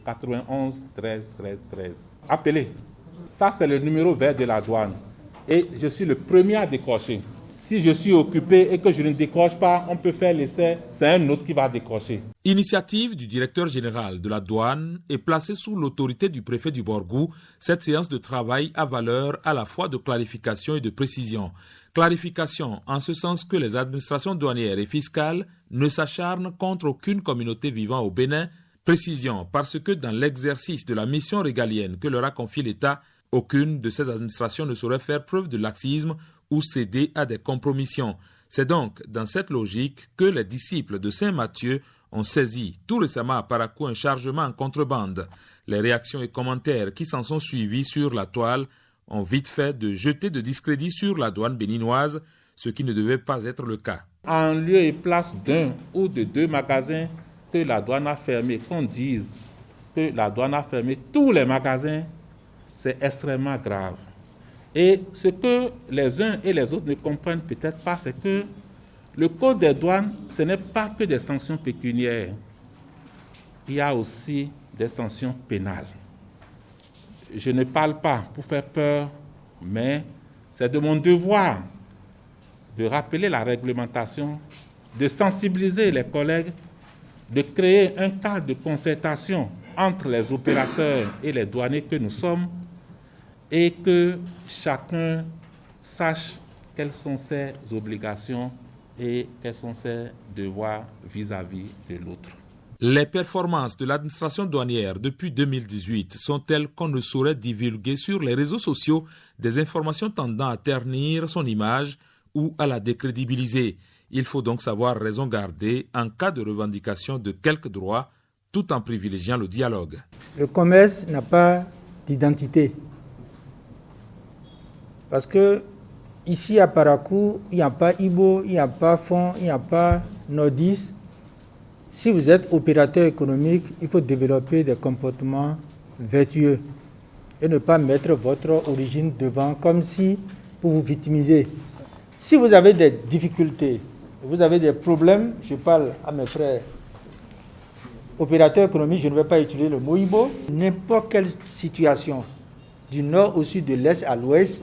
91 13 13 13. Appelez. Ça, c'est le numéro vert de la douane. Et je suis le premier à décrocher. Si je suis occupé et que je ne décroche pas, on peut faire l'essai, c'est un autre qui va décrocher. Initiative du directeur général de la douane et placée sous l'autorité du préfet du Borgou, cette séance de travail a valeur à la fois de clarification et de précision. Clarification en ce sens que les administrations douanières et fiscales ne s'acharnent contre aucune communauté vivant au Bénin. Précision parce que dans l'exercice de la mission régalienne que leur a confié l'État, aucune de ces administrations ne saurait faire preuve de laxisme ou céder à des compromissions. C'est donc dans cette logique que les disciples de Saint Matthieu ont saisi tout récemment à Parakou un chargement en contrebande. Les réactions et commentaires qui s'en sont suivis sur la toile ont vite fait de jeter de discrédit sur la douane béninoise, ce qui ne devait pas être le cas. En lieu et place d'un ou de deux magasins que la douane a fermés, qu'on dise que la douane a fermé tous les magasins, c'est extrêmement grave. Et ce que les uns et les autres ne comprennent peut-être pas, c'est que le code des douanes, ce n'est pas que des sanctions pécuniaires. Il y a aussi des sanctions pénales. Je ne parle pas pour faire peur, mais c'est de mon devoir de rappeler la réglementation, de sensibiliser les collègues, de créer un cadre de concertation entre les opérateurs et les douaniers que nous sommes, et que chacun sache quelles sont ses obligations et quels sont ses devoirs vis-à-vis de l'autre. Les performances de l'administration douanière depuis 2018 sont telles qu'on ne saurait divulguer sur les réseaux sociaux des informations tendant à ternir son image ou à la décrédibiliser. Il faut donc savoir raison garder en cas de revendication de quelques droits, tout en privilégiant le dialogue. Le commerce n'a pas d'identité. Parce que ici à Parakou, il n'y a pas Ibo, il n'y a pas Fon, il n'y a pas Nordis. Si vous êtes opérateur économique, il faut développer des comportements vertueux et ne pas mettre votre origine devant comme si pour vous victimiser. Si vous avez des difficultés, vous avez des problèmes, je parle à mes frères opérateurs économiques, je ne vais pas utiliser le mot Ibo. N'importe quelle situation, du nord au sud, de l'est à l'ouest,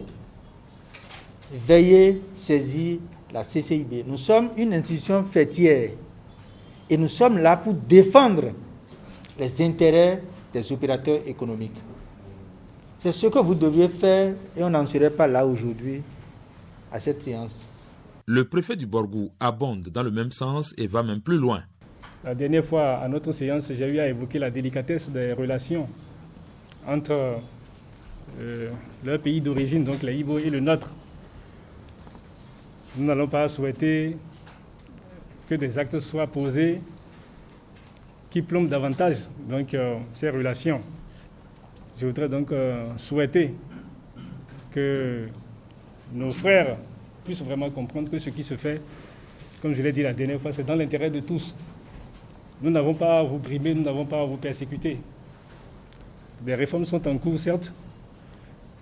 veuillez saisir la CCIB. Nous sommes une institution faîtière et nous sommes là pour défendre les intérêts des opérateurs économiques. C'est ce que vous devriez faire et on n'en serait pas là aujourd'hui à cette séance. Le préfet du Borgou abonde dans le même sens et va même plus loin. La dernière fois, à notre séance, j'ai eu à évoquer la délicatesse des relations entre leur pays d'origine, donc les Ibo, et le nôtre. Nous n'allons pas souhaiter que des actes soient posés qui plombent davantage donc, ces relations. Je voudrais donc souhaiter que nos frères puissent vraiment comprendre que ce qui se fait, comme je l'ai dit la dernière fois, c'est dans l'intérêt de tous. Nous n'avons pas à vous brimer, nous n'avons pas à vous persécuter. Des réformes sont en cours, certes,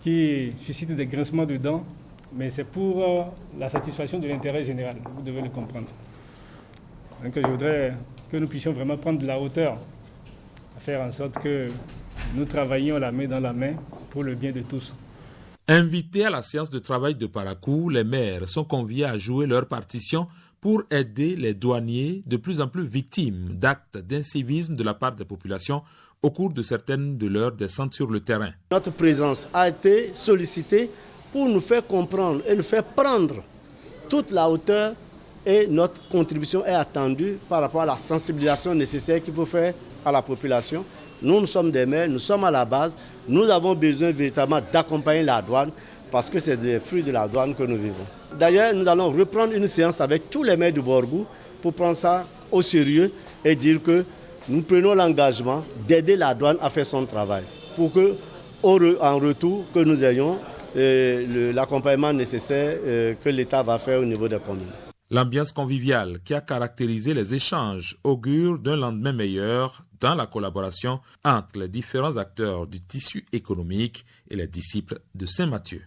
qui suscitent des grincements de dents, mais c'est pour la satisfaction de l'intérêt général, vous devez le comprendre. Donc je voudrais que nous puissions vraiment prendre de la hauteur, à faire en sorte que nous travaillions la main dans la main pour le bien de tous. Invités à la séance de travail de Parakou, les maires sont conviés à jouer leur partition pour aider les douaniers de plus en plus victimes d'actes d'incivisme de la part des populations au cours de certaines de leurs descentes sur le terrain. Notre présence a été sollicitée pour nous faire comprendre et nous faire prendre toute la hauteur et notre contribution est attendue par rapport à la sensibilisation nécessaire qu'il faut faire à la population. Nous sommes des maires, nous sommes à la base, nous avons besoin véritablement d'accompagner la douane parce que c'est des fruits de la douane que nous vivons. D'ailleurs, nous allons reprendre une séance avec tous les maires du Borgou pour prendre ça au sérieux et dire que nous prenons l'engagement d'aider la douane à faire son travail pour que, en retour, que nous ayons l'accompagnement nécessaire que l'État va faire au niveau des communes. L'ambiance conviviale qui a caractérisé les échanges augure d'un lendemain meilleur dans la collaboration entre les différents acteurs du tissu économique et les disciples de Saint Matthieu.